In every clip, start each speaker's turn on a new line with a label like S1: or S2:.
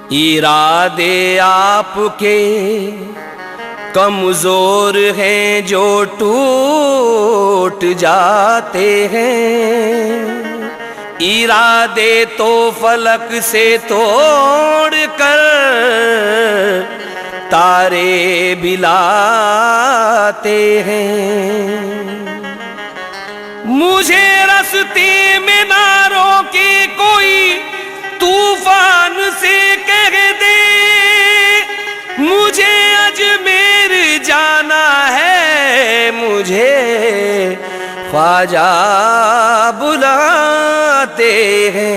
S1: इरादे आपके कमजोर हैं जो टूट जाते हैं। इरादे तो फलक से तोड़ कर तारे बिलाते हैं। मुझे रास्ते में ना रोके कोई, तूफान से कह दे मुझे अजमेर जाना है, मुझे ख्वाजा बुलाते हैं।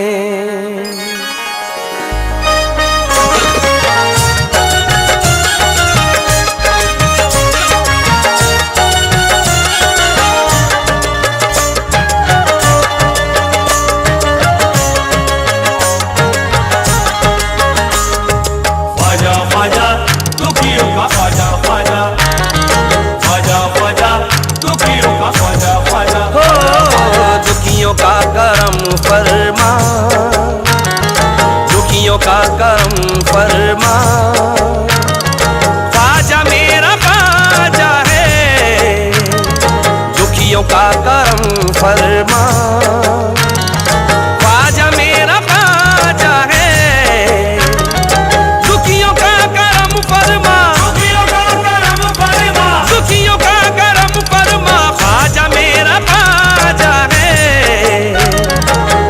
S1: दुखियों का करम फरमा, दुखियों का करम फरमा, ख्वाजा मेरा ख्वाजा है। दुखियों का करम फरमा, ख्वाजा मेरा ख्वाजा है। दुखियों का करम फरमा, दुखियों का करम फरमा, दुखियों का करम फरमा, ख्वाजा मेरा ख्वाजा है।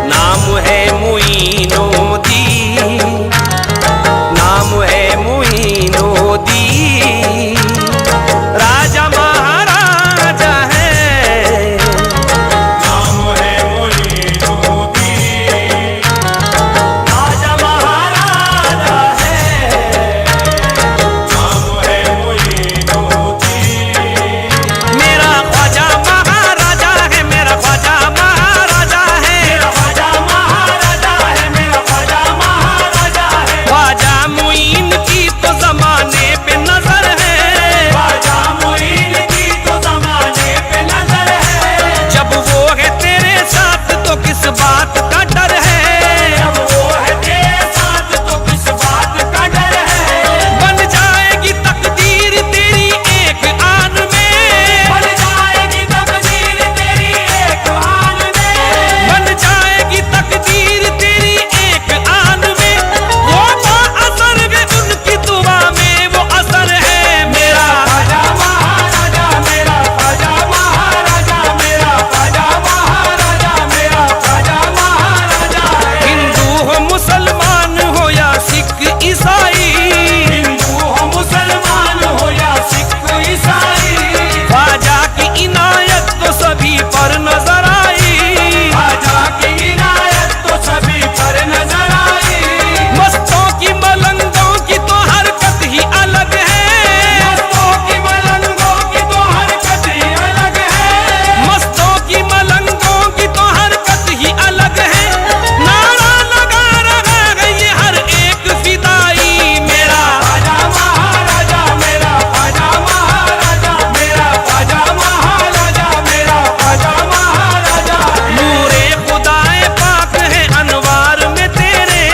S1: नाम है मुईनुद्दीन, नाम है मुईनुद्दीन, राजा महाराजा है। नाम है मुईनुद्दीन, राजा महाराजा है। नाम है मुईनुद्दीन, मेरा ख्वाजा महाराजा है, मेरा ख्वाजा महाराजा है। मेरा ख्वाजा महाराजा है, मेरा ख्वाजा महाराजा है। ख्वाजा मुईन की तो जमाने पे नजर है, ख्वाजा मुईन की तो जमाने पे नजर है। जब वो है तेरे साथ तो किस बात का डर है, जब वो है तेरे साथ तो किस बात का डर है। बन जाएगी तकदीर तेरी एक आन में, बन जाएगी तकदीर तेरी एक आन में, बन जाएगी तकदीर तेरी एक आन में। वो असर है उनकी दुआ में, वो असर है। मेरा ख्वाजा महाराजा, मेरा ख्वाजा महाराजा, मेरा ख्वाजा महाराजा, मेरा ख्वाजा महाराजा है। हिंदू हो मुसलमान हो या सिख ईसाई, हिंदू हो मुसलमान हो या सिख ईसाई, ख्वाजा की इनायत तो सभी पर नजर आई, ख्वाजा की इनायत तो सभी पर नजर आई। मस्तों की मलंगों की तो हरकत ही अलग है, मस्तों की मलंगों की तो हरकत ही अलग है, मस्तों की मलंगों की तो हरकत ही अलग है। नारा लगा रहा है ये हर एक फिदाई, मेरा ख्वाजा महाराजा, मेरा ख्वाजा महाराजा, मेरा ख्वाजा महाराजा, मेरा ख्वाजा महाराजा। नूरे खुदाए पाक है अनवार में तेरे,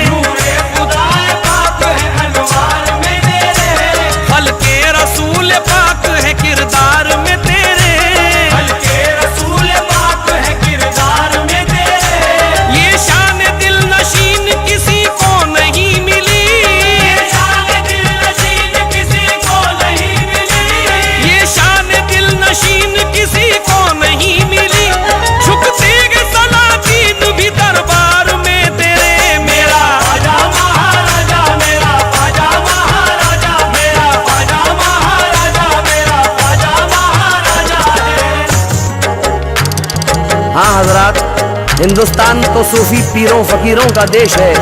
S1: नूरे खुदाए पाक है अनवार में तेरे। हल्के रसूल पाक है किरदार में तेरे, हल्के रसूल पाक है किरदार में तेरे। ये शान दिल नशीन किसी को नहीं मिली, ये शान दिल नशीन किसी को नहीं मिली, ये शान दिल नशीन किसी को नहीं मिली। झुकते गए सलातीन भी दरबार में तेरे, मेरा ख्वाजा महाराजा, मेरा ख्वाजा महाराजा, मेरा ख्वाजा महाराजा, मेरा ख्वाजा महाराजा है। हाँ हजरात, हिंदुस्तान तो सूफी पीरों फकीरों का देश है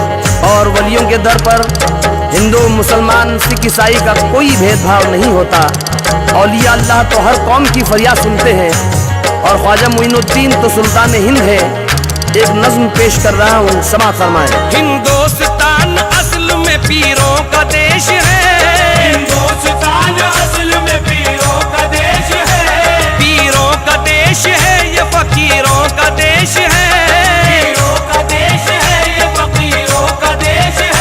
S1: और वलियों के दर पर हिंदू मुसलमान सिख ईसाई का कोई भेदभाव नहीं होता। औलिया अल्लाह तो हर कौम की फरियाद सुनते हैं और ख्वाजा मुईनुद्दीन तो सुल्तान हिंद है। एक नज्म पेश कर रहा हूँ, समा फरमाए। हिंदुस्तान असल में पीरों का देश है, हिंदुस्तान असल में पीरों का देश है, पीरों का देश है ये फकीरों का देश है, पीरों का देश है ये फकीरों का देश है।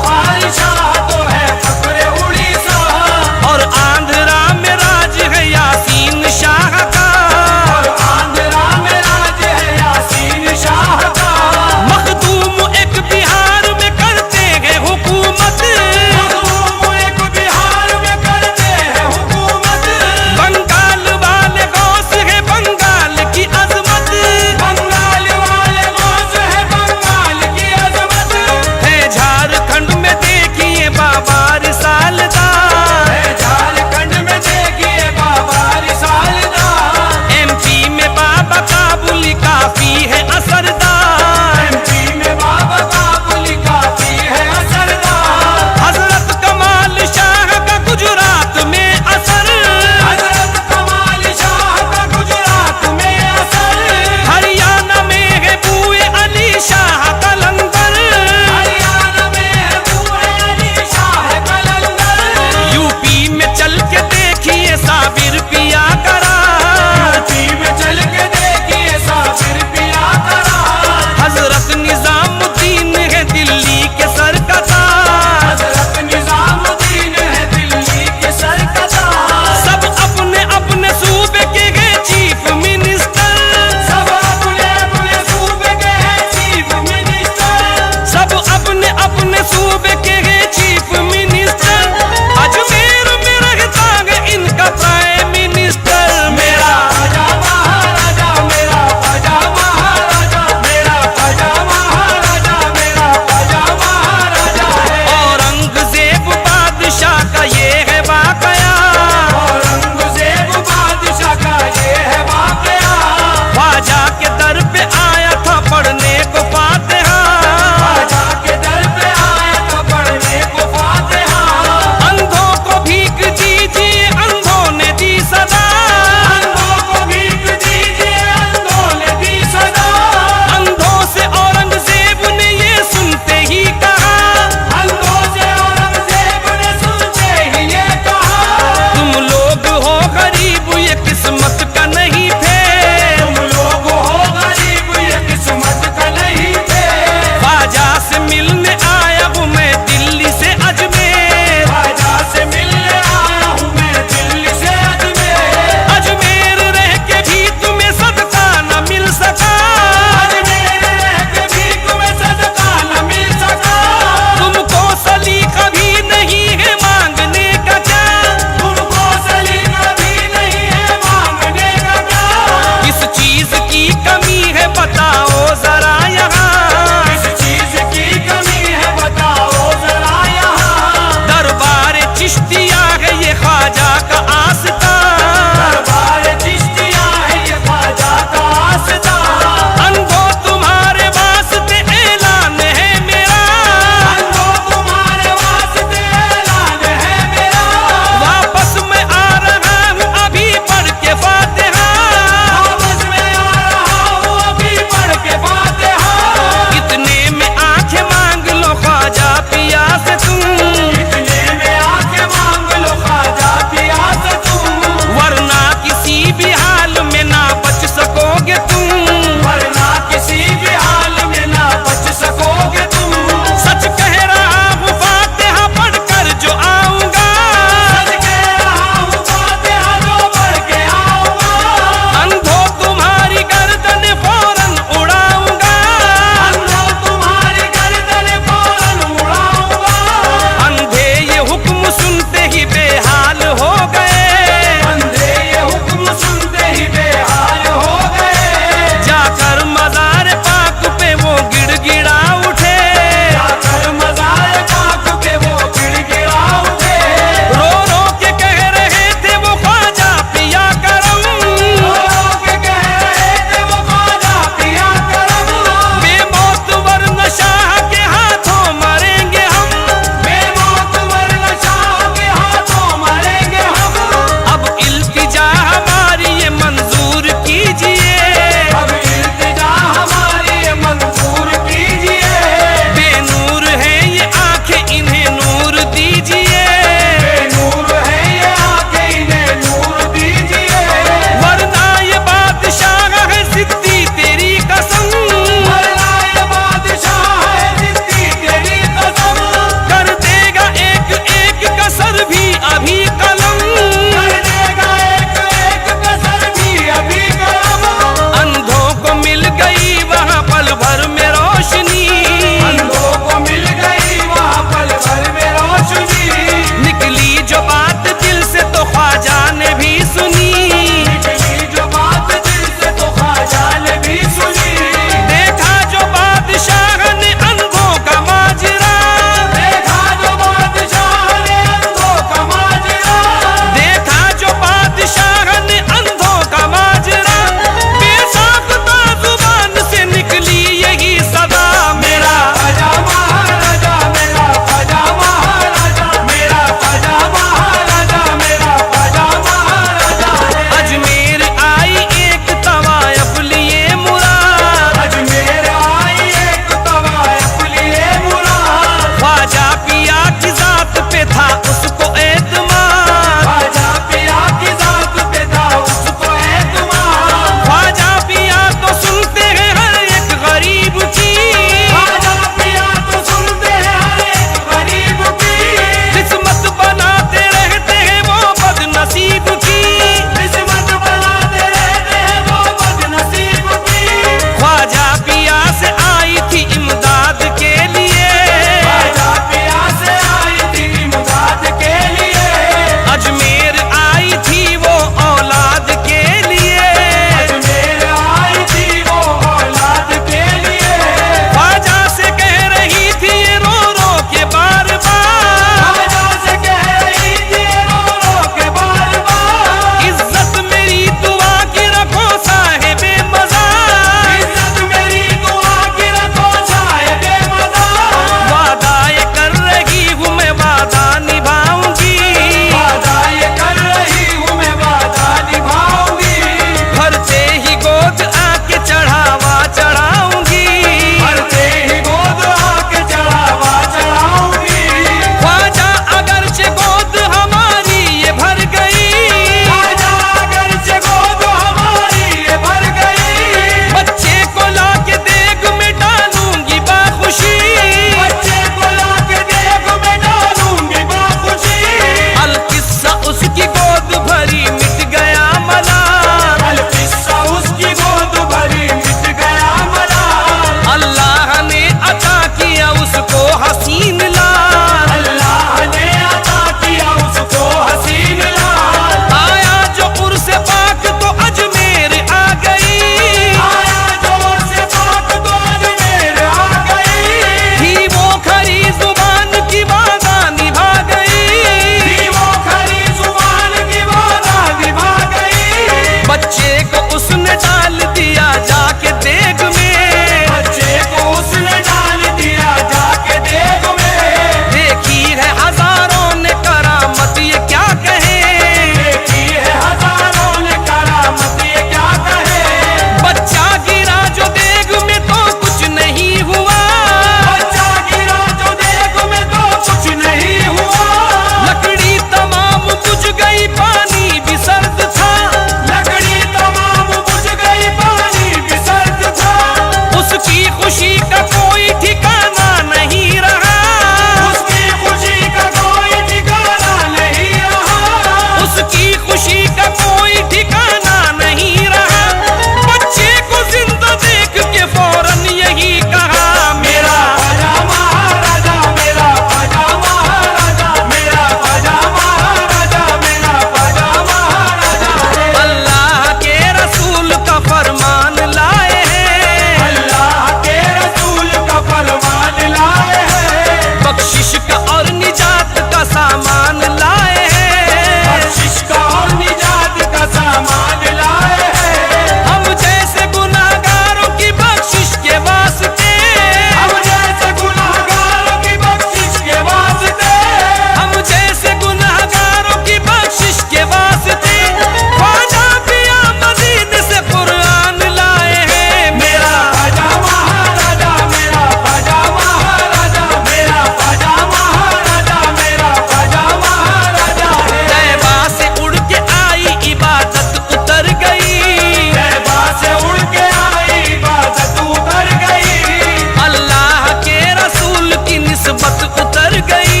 S1: निस्बत उतर गई,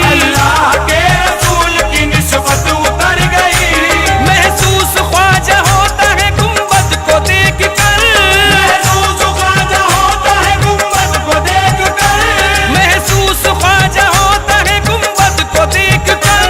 S1: अल्लाह के रसूल की निस्बत उतर गई। महसूस ख्वाजा होता है गुंबद को देख कर, महसूस ख्वाजा होता है गुंबद को देख कर, महसूस ख्वाजा होता है गुंबद को देख कर।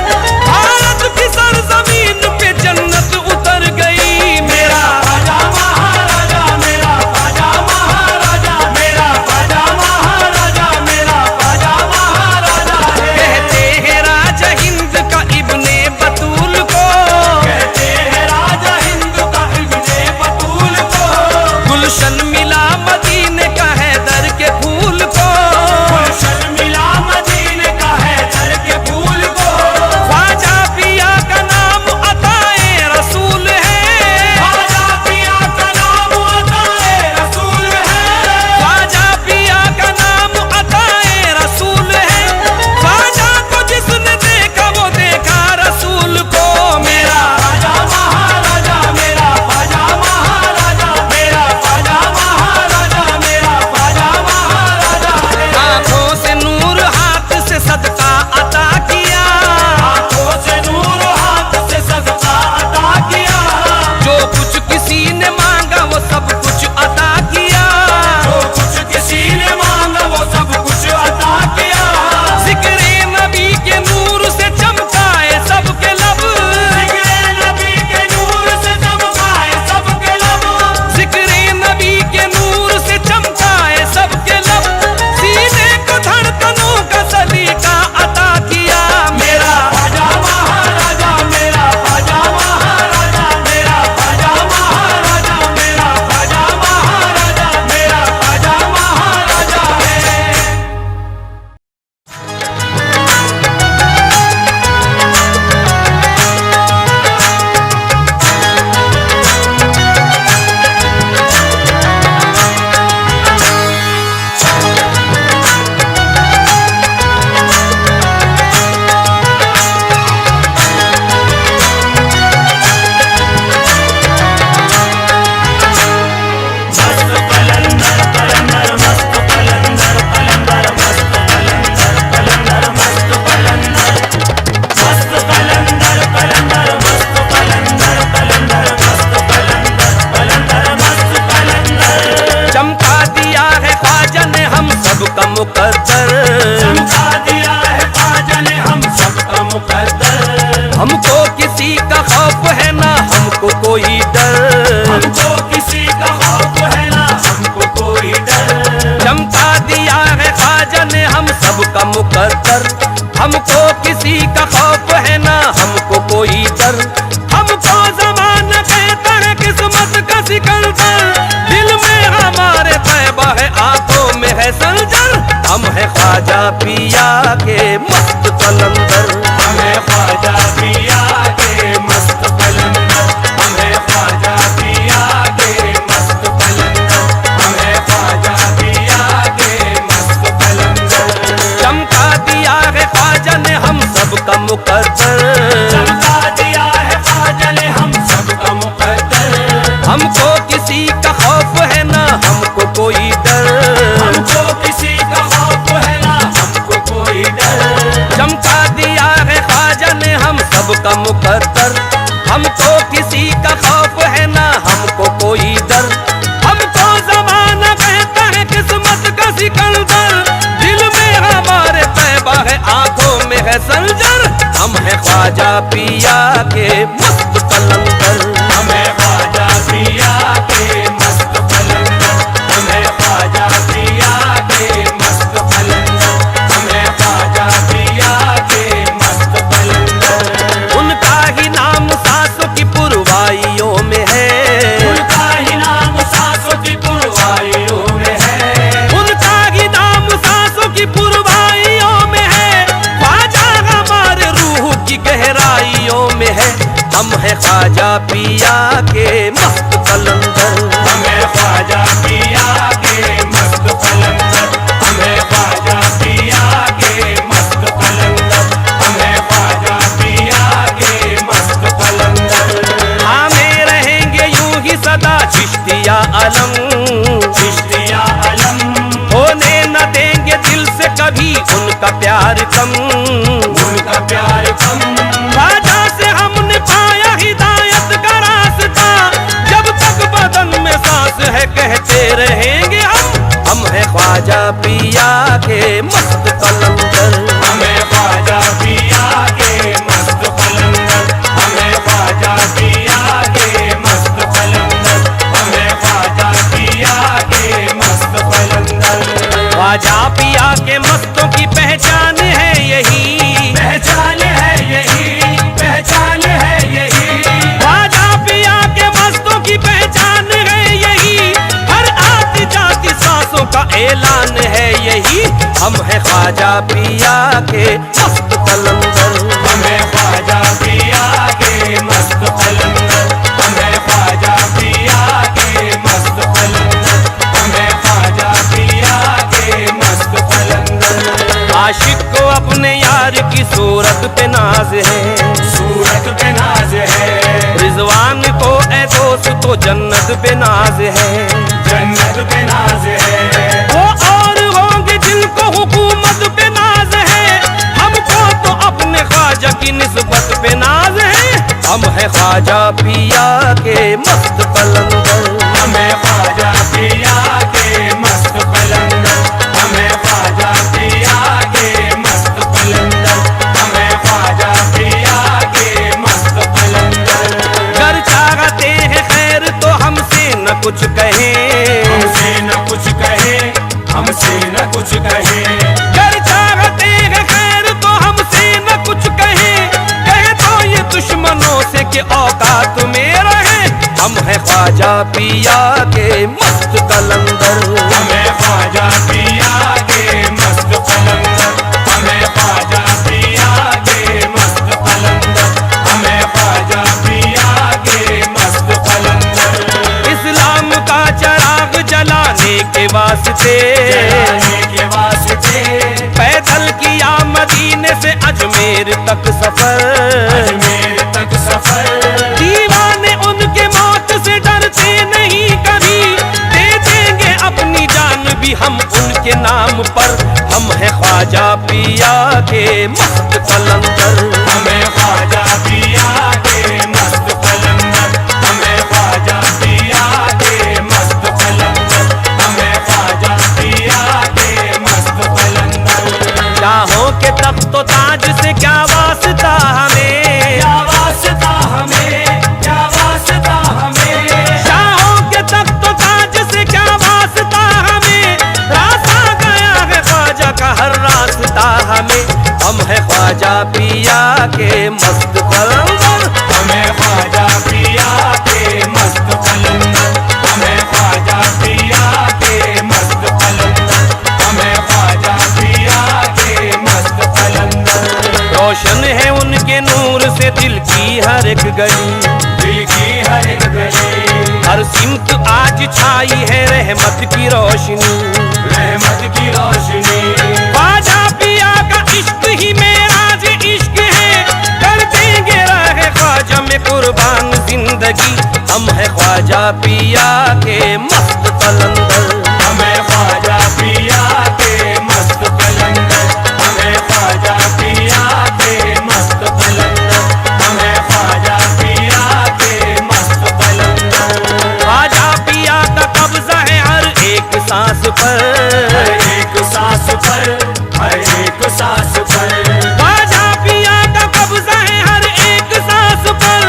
S1: भारत की सरजमीन पे जन्नत उतर गई। मेरा ख्वाजा महाराजा, मेरा ख्वाजा महाराजा, मेरा ख्वाजा महाराजा, मेरा ख्वाजा महाराजा है। कहते हैं राजा हिंद का इब्ने बतूल को, कहते हैं राजा हिंद का इब्ने बतूल को। गुलशन मिला मदीने का हैदर के फूल को, गुलशन मिला मदीने का हैदर के फूल को। ख्वाजा पिया का नाम अताए रसूल है, ख्वाजा पिया का नाम अताए रसूल है, ख्वाजा पिया का नाम अताए रसूल है। ख्वाजा को जिसने देखा वो देखा रसूल को। मेरा ख्वाजा महाराजा, मेरा ख्वाजा महाराजा, मेरा ख्वाजा महाराजा, मेरा ख्वाजा महाराजा है। आंखों से नूर हाथ से सदका अता किया, आंखों से नूर हाथ से सदका अता किया। जो कुछ किसी ने मांगा वो सब कुछ अता किया, जो कुछ किसी ने मांगा वो सब कुछ अता किया। जिक्रे नबी के नूर से चमकाए सबके लब, जिक्रे नबी के नूर से चमकाए सबके लब, जिक्रे नबी के नूर से चमकाए सबके लब। सीने को धड़कनों का सलीका अता किया। मेरा ख्वाजा महाराजा, मेरा ख्वाजा महाराजा, मेरा ख्वाजा महाराजा, मेरा ख्वाजा महाराजा, मेरा ख्वाजा महाराजा है। चमका दिया है ख्वाजा ने हम सबका मुकद्दर, चमका दिया है ख्वाजा ने हम सबका मुकद्दर। हमको किसी का खौफ है ना हमको कोई डर, हमको किसी का खौफ है ना हमको कोई डर। चमका दिया है ख्वाजा ने हम सबका मुकद्दर। हमको किसी का खौफ है ना हमको कोई डर। हमको ज़माना कहता है किस्मत का सिकंदर, दिल में हमारे तैबा है आंखों में है संजर। हम है ख्वाजा पिया के मस्त कलंदर, हम है ख्वाजा पिया के मस्त कलंदर, हम है ख्वाजा पिया के मस्त कलंदर, हम है ख्वाजा पिया के मस्त कलंदर। चमका दिया है ख्वाजा ने हम सबका मुकद्दर, चमका दिया है ख्वाजा ने हम सबका मुकद्दर। हमको किसी का खौफ है ना हमको कोई डर, हमको किसी का खौफ है ना हमको कोई डर। चमका दिया है ख्वाजा ने हम सबका मुकद्दर। हमको किसी का खौफ है ना हमको कोई डर। हमको ज़माना कहता है किस्मत का सिकंदर, दिल में हमारे तैबा है आंखों में है संजर। हम है ख्वाजा पिया के मस्त कलंदर, हम है ख्वाजा पिया के मस्त कलंदर, हम है ख्वाजा पिया के मस्त कलंदर, हम है ख्वाजा पिया के मस्त कलंदर। उनका ही नाम सांसों की पुरवाइयों में है, उनका ही नाम सांसों की पुरवाइयों में है, उनका ही नाम सांसों की पुरवाइयों में है। ख्वाजा हमारे रूह की गहराइयों में है। हम है ख्वाजा पिया के मस्त कलंदर, हम है ख्वाजा पिया के मस्त कलंदर, हम है ख्वाजा पिया के मस्त कलंदर, हम है ख्वाजा पिया के मस्त कलंदर। हमें रहेंगे यूं ही सदा चिश्तिया अलम, चिश्तिया अलम। होने न देंगे दिल से कभी उनका प्यार कम,
S2: उनका प्यार कम।
S1: ख्वाजा से हमने पाया हिदायत का रास्ता, जब तक बदन में सांस है कहते रहेंगे हम है ख्वाजा पिया के मस्त कलंदर।
S2: हमें ख्वाजा पिया के मस्त कलंदर, हमें ख्वाजा पिया के मस्त कलंदर, हमें ख्वाजा पिया के मस्त कलंदर।
S1: ख्वाजा पिया के मस्तों की पहचान है यही,
S2: पहचान है यही, पहचान है यही।
S1: ख्वाजा पिया के मस्तों की पहचान है यही, हर आती जाती सांसों का ऐलान है यही, हम है ख्वाजा पिया के मस्त कलंदर।
S2: हमें ख्वाजा पिया के मस्त कलंदर, हमें ख्वाजा पिया के मस्त कलंदर, हमें ख्वाजा पिया के मस्त कलंदर।
S1: आशिक को अपने यार की सूरत पे नाज है,
S2: सूरत पे नाज है।
S1: रिजवान को ए दोस्त तो जन्नत पे नाज है,
S2: जन्नत पे नाज है।
S1: वो और होंगे जिनको हुकूमत पे नाज है, हमको तो अपने ख्वाजा की निस्बत पे नाज है, हम है ख्वाजा पिया के मस्त कलंदर।
S2: हमें ख्वाजा पिया के मस्त कलंदर, हमें ख्वाजा पिया के मस्त कलंदर, हमें ख्वाजा पिया के मस्त कलंदर।
S1: घर चाहते हैं खैर तो हमसे न कुछ कहें,
S2: हमसे न कुछ कहे, हमसे न कुछ कहे।
S1: घर चाहते हैं खैर तो हमसे न कुछ कहें, कहे तो ये दुश्मनों से कि औकात में रहे, हम है ख्वाजा पिया के मस्त कलंदर।
S2: हमें ख्वाजा पिया के मस्त कलंदर, हमें ख्वाजा पिया के मस्त कलंदर, हमें ख्वाजा पिया के मस्त कलंदर।
S1: इस्लाम का चिराग जलाने के वास्ते,
S2: जलाने के वास्ते
S1: पैदल किया मदीने से अजमेर तक सफर,
S2: अजमेर तक सफर।
S1: दीवाने उनके मौत से डरते नहीं कभी, दे देंगे अपनी जान भी हम उनके नाम पर, हम है ख्वाजा पिया के मस्त कलंदर।
S2: हमें ख्वाजा पिया के मस्त कलंदर, हमें ख्वाजा पिया के मस्त कलंदर, हमें ख्वाजा पिया के मस्त कलंदर।
S1: शाहों के तख्त ताज से क्या वास्ता हमें,
S2: क्या वास्ता हमें, क्या वास्ता हमें।
S1: शाहों के तख्त ताज से क्या वास्ता हमें, रास्ता गया है ख्वाजा का हर रास्ता हमें, हम है ख्वाजा पिया के मस्त कलंदर।
S2: हमें ख्वाजा पिया के मस्त कलंदर, हमें ख्वाजा पिया के मस्त कलंदर, हमें ख्वाजा पिया के मस्त कलंदर।
S1: रोशन है उनके नूर से दिल की हर एक गली,
S2: दिल की हर एक गली,
S1: हर सिमत आज छाई है रहमत की रोशनी,
S2: रहमत की रोशनी।
S1: ख्वाजा पिया का इश्क ही मेराज इश्क है, कर देंगे रहे ख्वाजा में कुर्बान जिंदगी, हम है ख्वाजा पिया के मस्त कलंदर।
S2: हमें ख्वाजा पिया के मस्त कलंदर, हमें ख्वाजा पिया के मस्त कलंदर, हमें ख्वाजा पिया के मस्त कलंदर।
S1: ख्वाजा पिया का कब्जा है हर एक सांस पर,
S2: हर एक सांस पर, हर एक सांस पर।
S1: ख्वाजा पिया का कब्जा है हर एक सांस पर,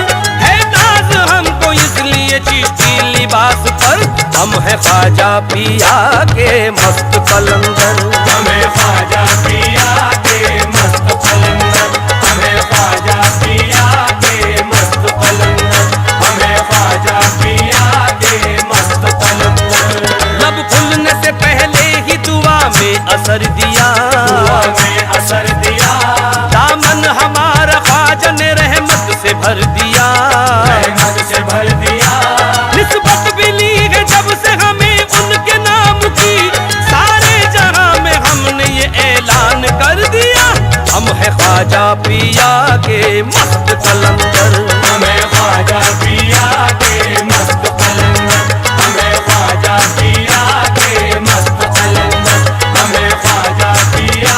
S1: है नाज हमको इसलिए चिश्ती लिबास पर, हम है ख्वाजा पिया के मस्त कलंदर।
S2: हमें ख्वाजा पिया के मस्त कलंदर, हमें ख्वाजा पिया के मस्त कलंदर, हमें ख्वाजा पिया के मस्त कलंदर।
S1: लब खुलने से पहले ही दुआ में असर दिया,
S2: दुआ में असर दिया,
S1: दामन हमारा ख्वाजा ने रहमत से भर दिया,
S2: रहमत से भर दिया।
S1: निस्बत भी ली है जब से हमें उनके नाम की, सारे जहां में हमने ये ऐलान कर दिया, हम है ख्वाजा पिया के मस्त कलंदर।
S2: हमें ख्वाजा पिया के मस्त कलंदर, हमें ख्वाजा पिया के मस्त कलंदर, हमें ख्वाजा पिया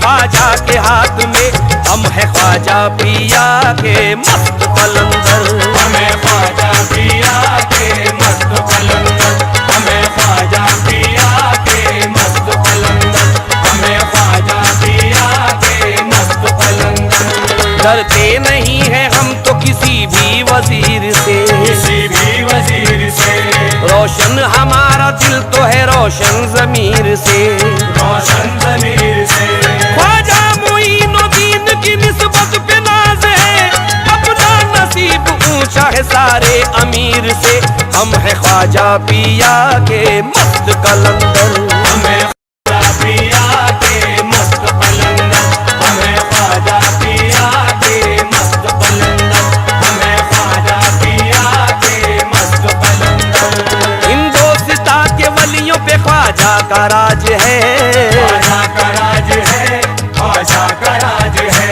S1: ख्वाजा के हाथ में, हम है ख्वाजा पिया के मस्त कलंदर।
S2: हमें ख्वाजा पिया के मस्त कलंदर, हमें ख्वाजा पिया के मस्त कलंदर, हमें ख्वाजा पिया के मस्त कलंदर।
S1: डरते नहीं है हम तो किसी भी वजीर से,
S2: किसी भी वजीर से,
S1: रोशन हमारा दिल तो है रोशन ज़मीर से,
S2: रोशन ज़मीर से।
S1: ख्वाजा मोइनुद्दीन की निस्बत पे नाज है, अपना नसीब ऊंचा है सारे अमीर से। हम है ख्वाजा पिया के मस्त कलंदर,
S2: हमें ख्वाजा पिया के मस्त कलंदर, हमें ख्वाजा पिया के मस्त कलंदर, हमें ख्वाजा पिया के मस्त कलंदर।
S1: हिंदोस्ता के वलियों पे ख्वाजा का राज है,
S2: ख्वाजा का राज है, ख्वाजा का राज है।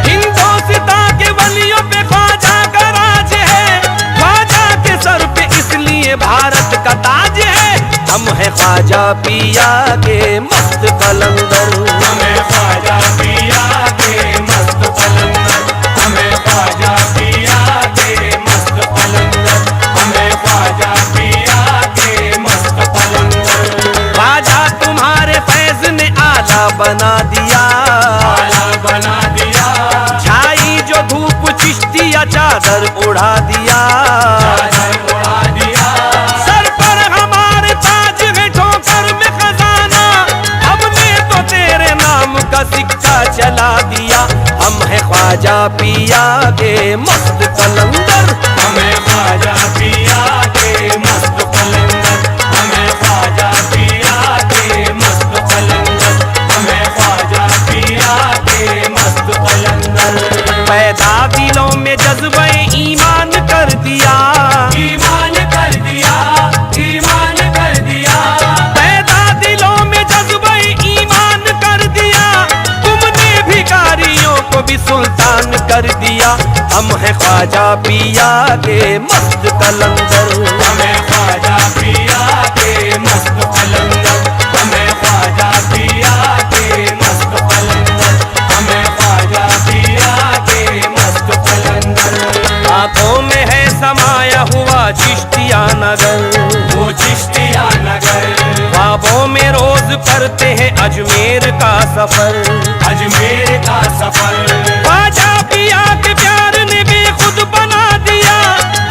S1: हिंदोस्ता के वलियों पे ख्वाजा का राज है, ख्वाजा के सर पे इसलिए भारत का ताज है। हम है ख्वाजा पिया के मस्त कलंदर,
S2: हमें ख्वाजा पिया के मस्त कलंदर, हमें ख्वाजा पिया के मस्त कलंदर, हमें ख्वाजा पिया के मस्त कलंदर।
S1: ख्वाजा तुम्हारे फैज ने आला बना दिया,
S2: आला बना दिया,
S1: छाई जो धूप चिश्तिया चादर उड़ा दिया,
S2: चादर उड़ा दिया।
S1: सर पर हमारे ताज है ठोकर में खजाना, हमने तो तेरे नाम का सिक्का चला दिया। हम है ख्वाजा पिया के मस्त कलंदर,
S2: हमें ख्वाजा पिया के मस्त कलंदर, हमें ख्वाजा पिया के मस्त कलंदर, हमें ख्वाजा पिया के मस्त कलंदर।
S1: पैदा दिलों में जज्बे ईमान कर दिया,
S2: ईमान कर दिया, ईमान कर दिया।
S1: पैदा दिलों में जज्बे ईमान कर दिया, तुमने भिखारियों को भी सुल्तान कर दिया। हम है ख्वाजा पिया के मस्त कलंदर,
S2: हमें ख्वाजा पिया के मस्त कलंदर, हमें ख्वाजा पिया के मस्त कलंदर, हमें ख्वाजा पिया के मस्त कलंदर।
S1: आंखों में है समाया हुआ चिश्तिया नगर,
S2: वो चिश्तिया नगर,
S1: ख्वाबों में रोज करते हैं अजमेर का सफर,
S2: अजमेर का सफर।
S1: ख्वाजा पिया के प्यार ने बेखुद बना दिया,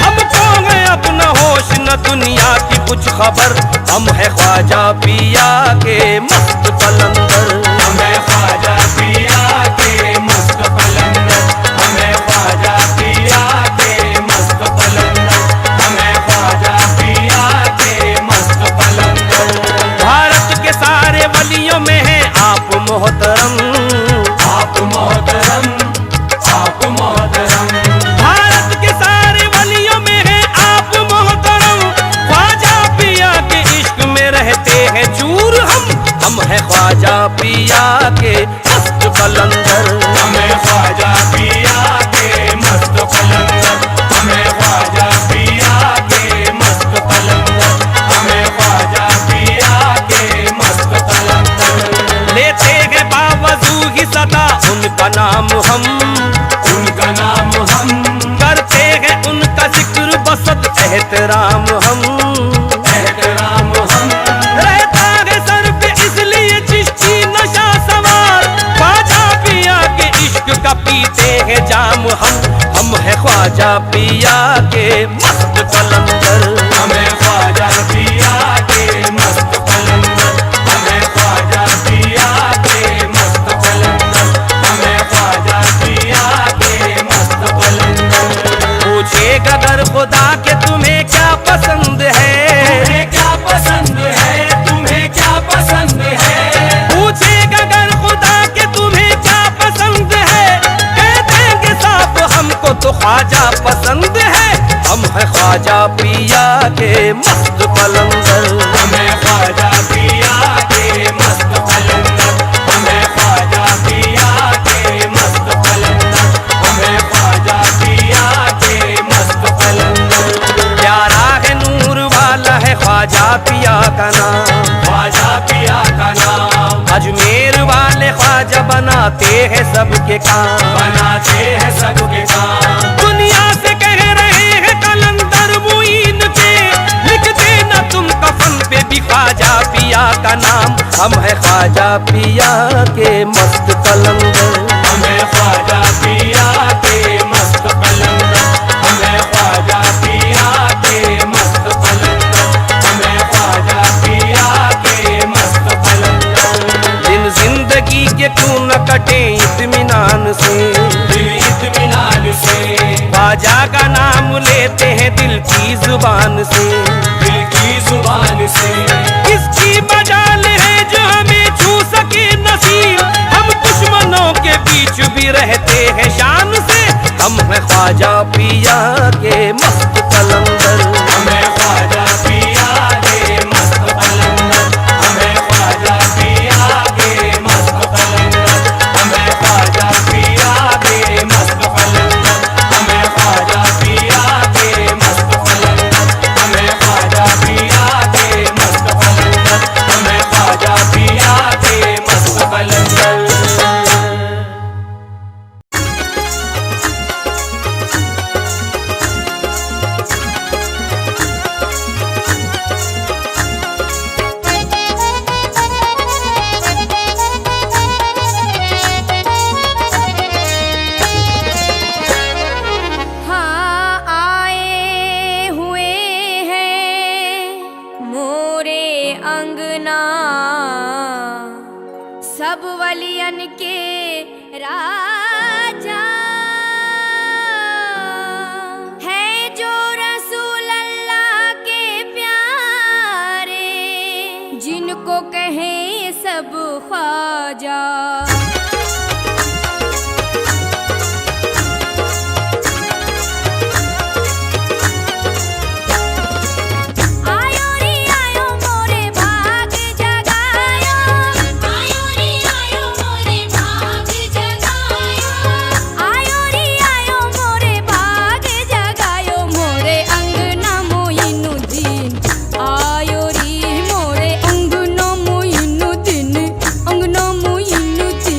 S1: हमको है अपना होश न दुनिया की कुछ खबर। हम है ख्वाजा पिया के मस्त कलंदर,
S2: हमें ख्वाजा पिया के मस्त कलंदर, हमें ख्वाजा पिया के मस्त कलंदर, हमें ख्वाजा पिया के मस्त कलंदर।
S1: भारत के सारे वलियों में है आप मोहतरम,
S2: आप मोहतरम, आप मोहतरम।
S1: भारत के सारे वलियों में है आप मोहतरम, ख्वाजा पिया के इश्क में रहते हैं चूर हम है ख्वाजा पिया के मस्त कलंदर,
S2: हमें ख्वाजा पिया के मस्त कलंदर, हमें ख्वाजा पिया के मस्त कलंदर, हमें ख्वाजा पिया के मस्त कलंदर।
S1: लेते हैं बावजू ही सदा उनका नाम हम,
S2: उनका नाम हम,
S1: करते हैं उनका जिक्र बसत एहतराम हम,
S2: एहतराम हम।
S1: रहता है सर पे इसलिए चिश्ती नशा सवार, ख्वाजा पिया के इश्क का पीते हैं जाम हम है ख्वाजा पिया के मस्त कलंदर,
S2: हमें ख्वाजा पिया के मस्त कलंदर, हमें ख्वाजा पिया के मस्त कलंदर, हमें ख्वाजा पिया के मस्त कलंदर।
S1: पूछेगा अगर खुदा के तुम्हें क्या पसंद है,
S2: तुम्हें क्या पसंद है, तुम्हें क्या पसंद है।
S1: पूछेगा अगर खुदा के तुम्हें क्या पसंद है, कह देंगे साफ हमको तो ख्वाजा पसंद है। हम है ख्वाजा पिया ख्वाजा बनाते हैं सबके काम,
S2: बनाते हैं सबके काम।
S1: दुनिया से कह रहे हैं कलंदर मुईन के, लिख देना तुम कफन पे भी ख्वाजा पिया का नाम। हम है ख्वाजा पिया के मस्त कलंदर,
S2: हमें ख्वाजा पिया के मस्त कलंदर, हमें ख्वाजा पिया के मस्त कलंदर, हमें ख्वाजा पिया के मस्त कलंदर।
S1: दिन जिंदगी के क्यों न कटे इत्मीनान से,
S2: दिल इत्मीनान से,
S1: ख्वाजा का नाम लेते हैं दिल की जुबान से।
S2: दिल की जुबान से,
S1: किसकी मजाल है जो हमें छू सके नसीब, हम दुश्मनों के बीच भी रहते हैं शान से। हम है ख्वाजा पिया के मस्त कलंदर,
S2: हमें ख्वाजा पिया के मस्त कलंदर, हमें ख्वाजा पिया के मस्त कलंदर, हमें ख्वाजा पिया के मस्त कलंदर, हमें ख्वाजा पिया के मस्त कलंदर, हमें ख्वाजा पिया के मस्त कलंदर, हमें ख्वाजा पिया के मस्त कलंदर।
S3: हाँ आए हुए हैं मोरे अंगना, सब वलियन के राजा है जो रसूल अल्लाह के प्यारे, जिनको कहें सब ख्वाजा। आयो रे आयो मोरे भाग जगायो, आयो रे आयो मोरे भाग जगायो, आयो रे आयो मोरे भाग जगायो, मोरे अंगना मोइनुद्दीन आयो रे, मोरे अंगना मोइनुद्दीन, अंगना मोइनुद्दीन।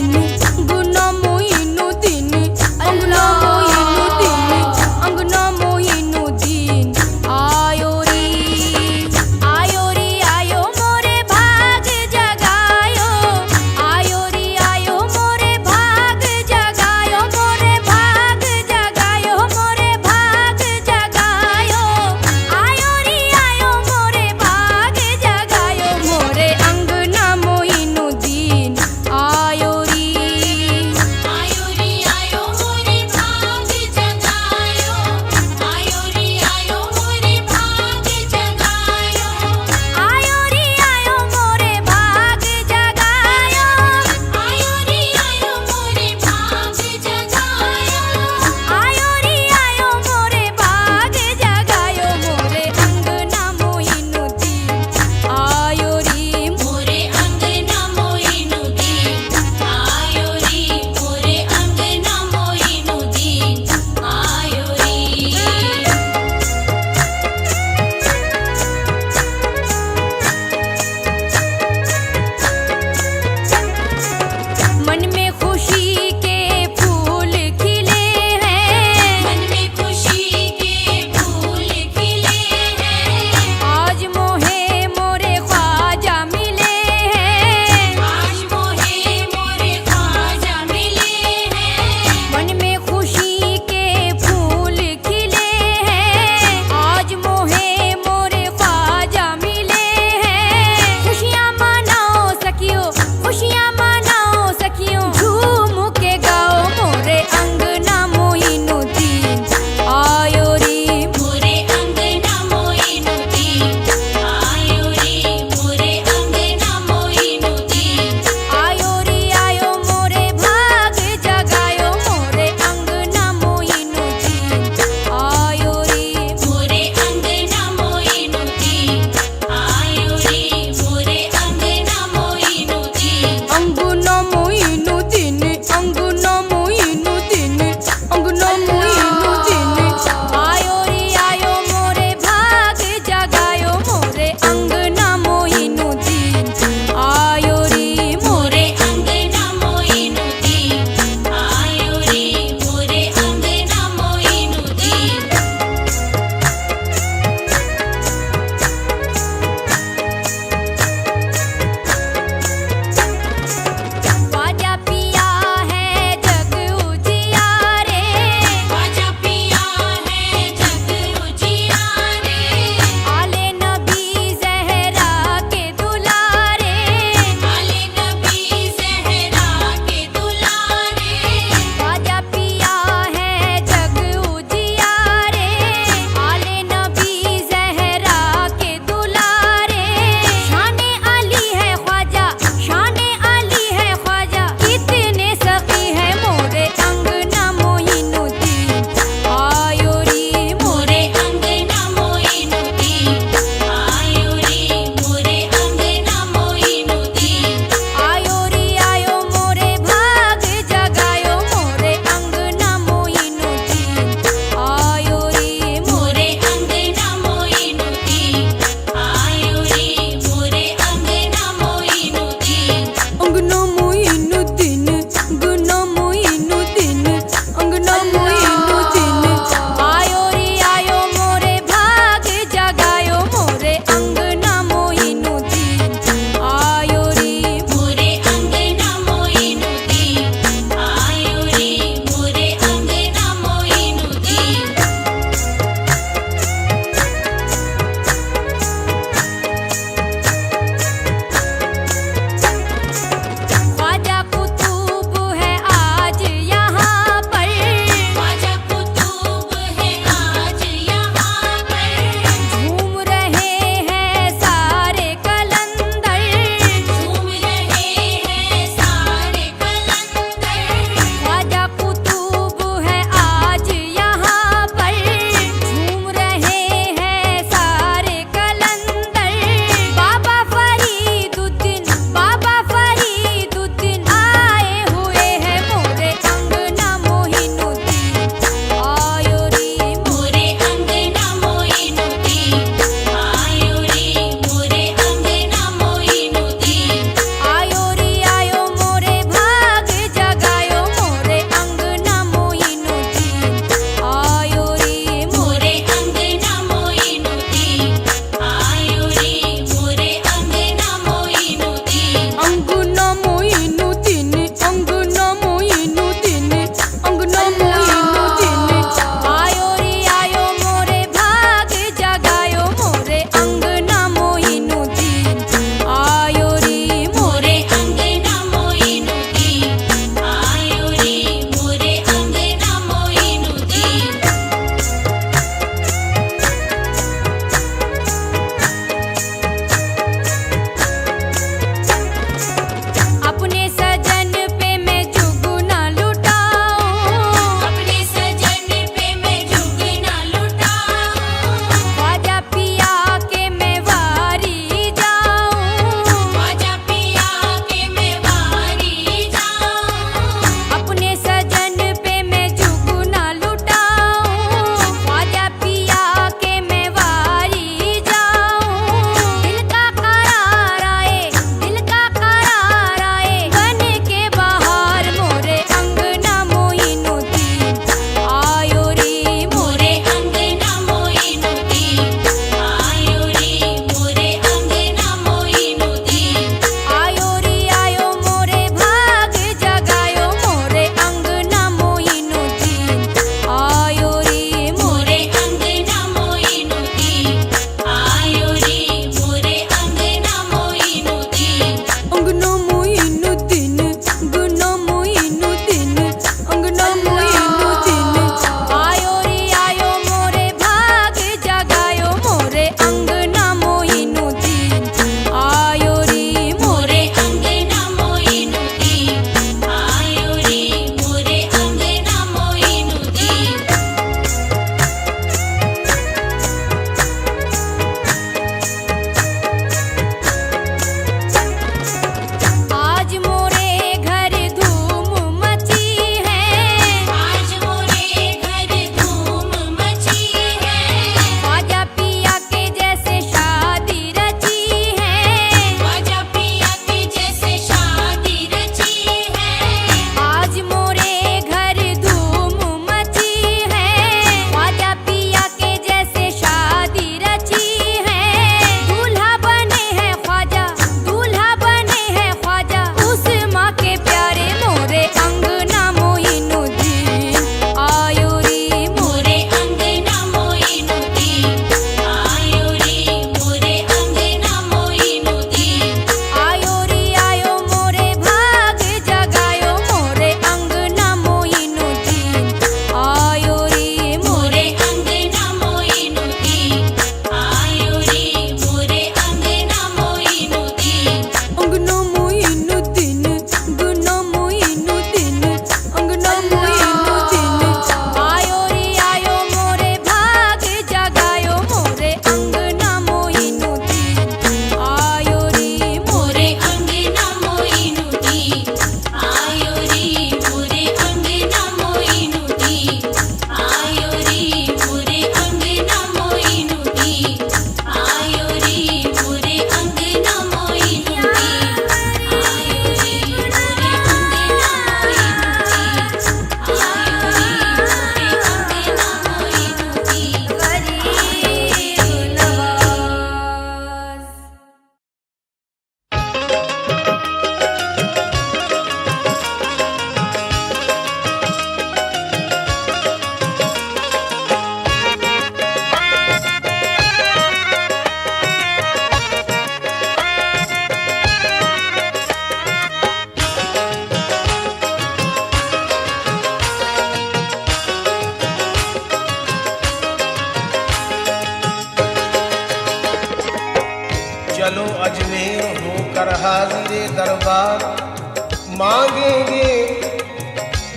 S4: मांगेंगे,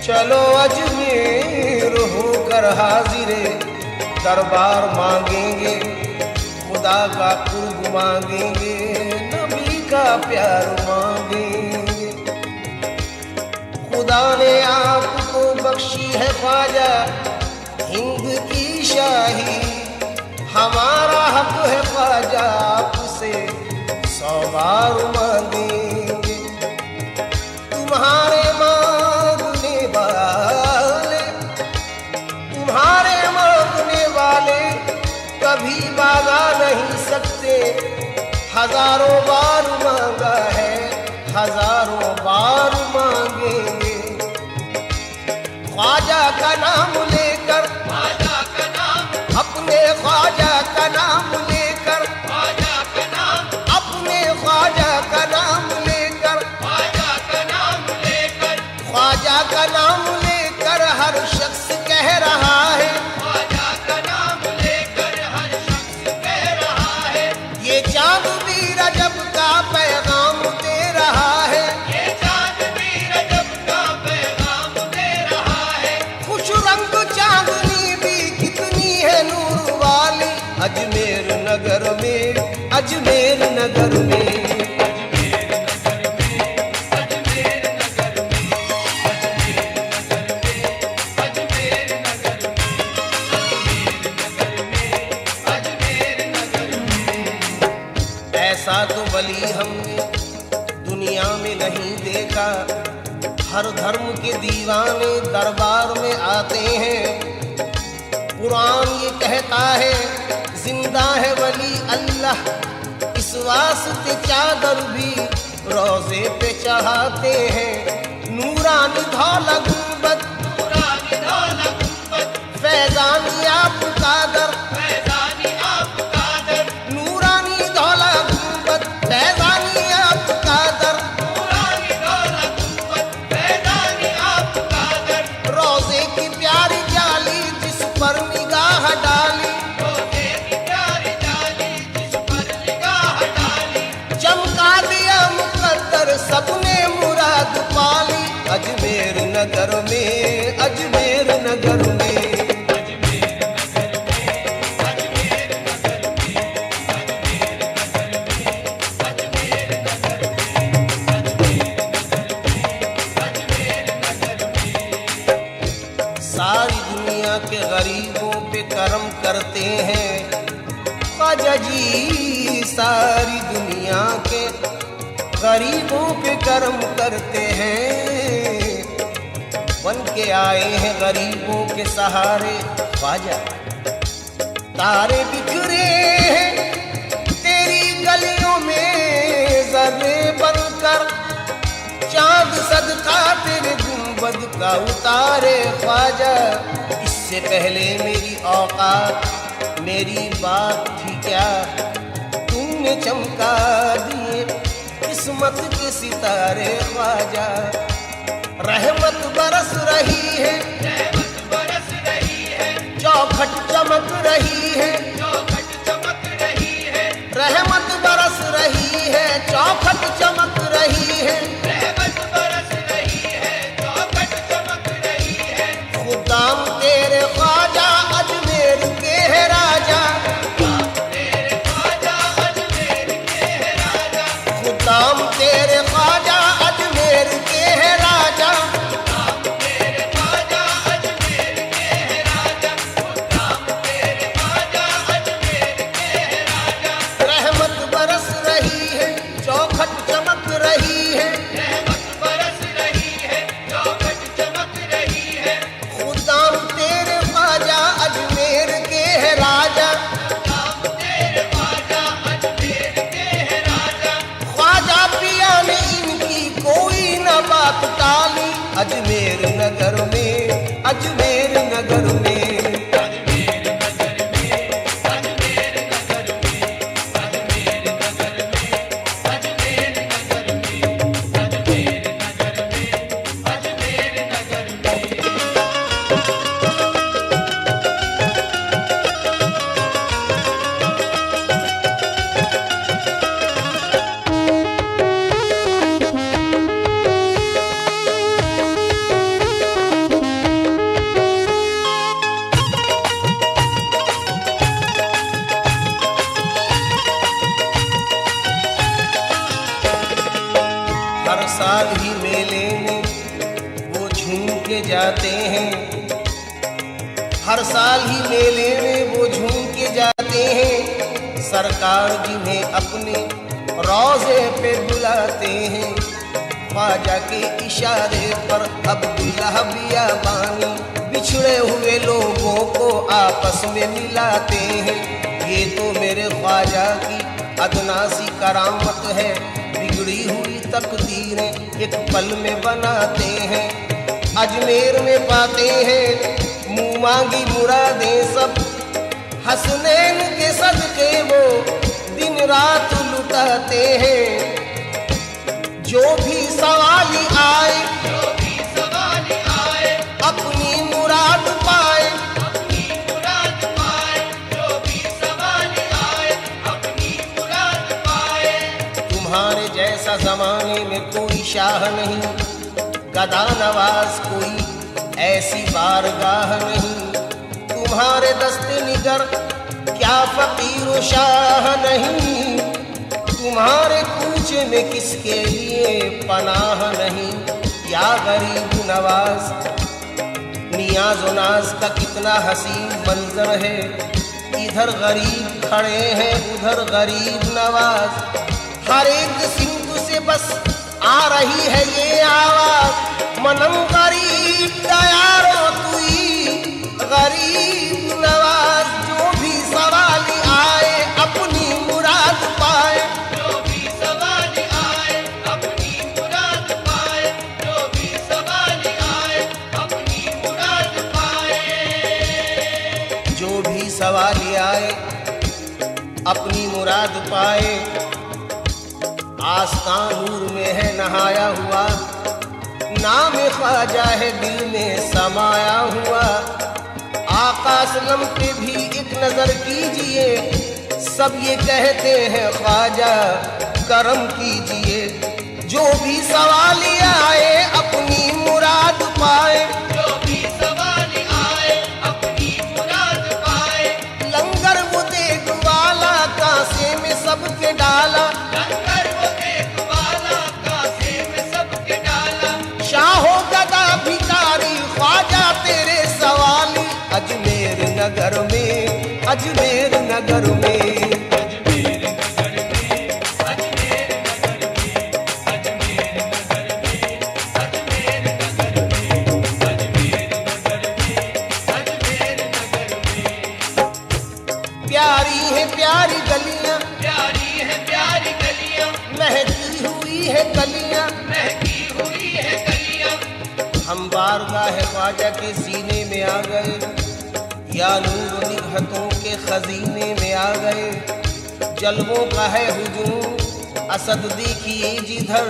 S4: चलो अजमेर होकर हाजिरे दरबार मांगेंगे, खुदा का कुर्ब मांगेंगे, नबी का प्यार मांगेंगे। खुदा ने आपको बख्शी है ख्वाजा हिंद की शाही, हमारा हक है ख्वाजा आपसे 100 बार मांगेंगे। तुम्हारे मांगने वाले, तुम्हारे मांगने वाले कभी बागा नहीं सकते, हजारों बार मांगा है, हजारों बार मांगेंगे। ख्वाजा का नाम लेकर,
S2: ख्वाजा का नाम,
S4: अपने ख्वाजा का नाम लेकर,
S2: ख्वाजा का नाम,
S4: अपने ख्वाजा का नाम लेकर,
S2: ख्वाजा का नाम लेकर,
S4: ख्वाजा का नाम लेकर हर शख्स कह रहा है,
S2: ख्वाजा का नाम लेकर हर शख्स कह रहा है।
S4: ये चांद भी रजब का पैगाम दे रहा है,
S2: ये चांद भी रजब का पैगाम दे रहा है।
S4: खुश रंग चांदनी भी कितनी है नूर वाली, अजमेर नगर में, अजमेर नगर में। ऐसा तो वली हमने दुनिया में नहीं देखा, हर धर्म के दीवाने दरबार में आते हैं। कुरान ये कहता है जिंदा है वली अल्लाह, इस वास्ते चादर भी रोजे पे चढ़ाते हैं। नूरानी धौला गुंबद,
S2: नूरानी दौला गुंबद,
S4: फैजानी आप कादर,
S2: फैजानी आप कादर,
S4: नूरानी धौला गुंबद, फैजानी आप कादर,
S2: नूरानी दौला गुंबद, फैजानी आप कादर।
S4: रोजे की प्यारी जाली जिस पर निगाह डाली,
S2: रोजे की प्यारी डाली जिस पर निगाह डाली,
S4: चमका दिया मुकद्दर सबने मुराद पाली। अजमेर नगर में, अजमेर नगर में, सारी दुनिया के गरीबों पे करम करते हैं ख्वाजा जी, सारी दुनिया के गरीबों पे करम करते हैं। बन के आए हैं गरीबों के सहारे ख्वाजा, तारे बिखरे हैं तेरी गलियों में जर्रे बनकर, चांद सदका तेरे गुंबद का उतारे ख्वाजा। इससे पहले मेरी औकात, मेरी बात थी क्या, तुमने चमका दिए किस्मत के सितारे ख्वाजा। रहमत बरस रही है,
S2: रहमत बरस रही है,
S4: चौखट चमक रही है,
S2: चौखट चमक रही है,
S4: रहमत बरस रही है, चौखट चमक रही है।
S2: रहमत बरस रही है, चौखट चमक रही है।
S4: खुदाम तेरे ख्वाजा अजमेर के है राजा,
S2: तेरे ख्वाजा अजमेर के है राजा,
S4: खुदाम तेरे ख्वाजा अजमेर के है राजा। के जाते हैं। हर साल ही मेले में वो झूम के जाते हैं। सरकार जिन्हें अपने रोजे पे बुलाते हैं। ख्वाजा के इशारे पर अब्दुल्लाह बियाबानी बिछड़े हुए लोगों को आपस में मिलाते हैं। ये तो मेरे ख्वाजा की अदना सी करामत है। बिगड़ी हुई तकदीरें एक पल में बनाते हैं। अजमेर में पाते हैं मुँह मांगी मुरादें सब। हसनैन के सदके वो दिन रात लुटाते हैं। जो भी सवाली आए अपनी मुराद पाए। तुम्हारे जैसा जमाने में कोई शाह नहीं, गदा नवाज कोई ऐसी बारगाह नहीं। तुम्हारे दस्ते निगर क्या फकीर शाह नहीं। तुम्हारे कूचे में किसके लिए पनाह नहीं। या गरीब नवाज नियाज़ व नाज का कितना हसीन मंजर है। इधर गरीब खड़े हैं उधर गरीब नवाज। हर एक सिंधु से बस आ रही है ये आवाज। मनम गरीब दयारो तुई गरीब नवाज। जो भी सवाली आए अपनी मुराद पाए। जो भी सवाली आए अपनी मुराद पाए। आस्तान नूर में है नहाया हुआ। नाम ख्वाजा है दिल में समाया हुआ। आका सल्लम पे भी एक नजर कीजिए। सब ये कहते हैं ख्वाजा करम कीजिए। जो भी सवाली आए अपनी मुराद पाए। लंगर वो देख वाला कांसे में सबके डाला। शाहो गदा भिखारी ख्वाजा तेरे सवाली। अजमेर नगर में अजमेर नगर में प्यारी है प्यारी गलियां महकी हुई है कलियां। हम बारगाह ख्वाजा के सीने में आ गए। या नूर निगहतों के खजीने में आ गए। जलवों का है हुजूम असद देखिए जिधर।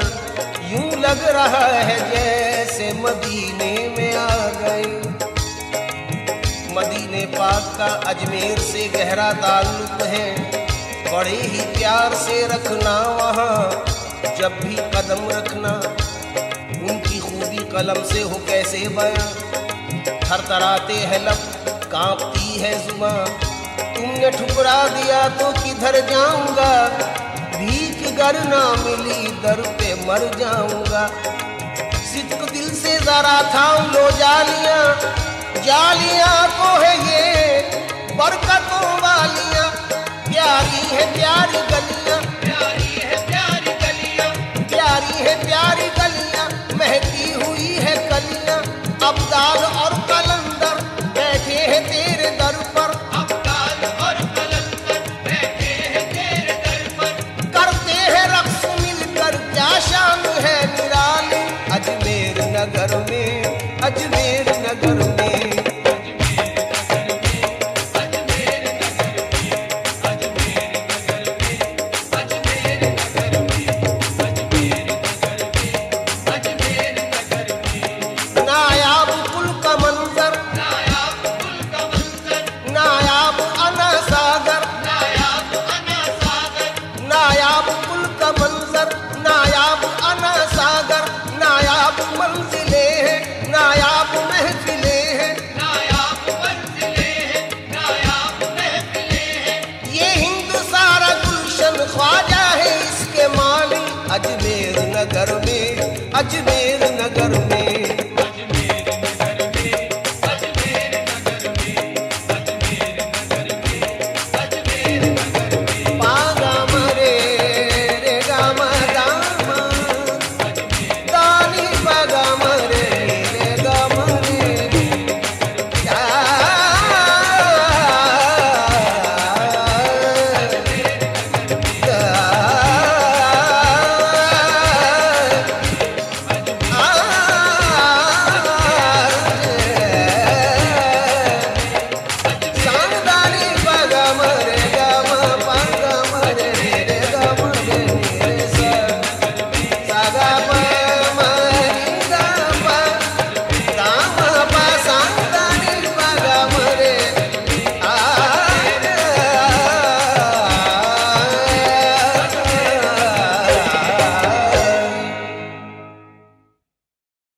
S4: यूं लग रहा है जैसे मदीने में आ गए। मदीने पाक का अजमेर से गहरा ताल्लुक है। बड़े ही प्यार से रखना वहाँ जब भी कदम रखना। उनकी खूबी कलम से हो कैसे बयां। थरथराते हैं लब कांपती है जुबां। तुमने ठुकरा दिया तो किधर जाऊंगा। भीख गर ना मिली दर पे मर जाऊंगा। सिद्क दिल से जरा थाम लो जालियां। जालियां तो है ये बरकतों वालियां। प्यारी है प्यारी गली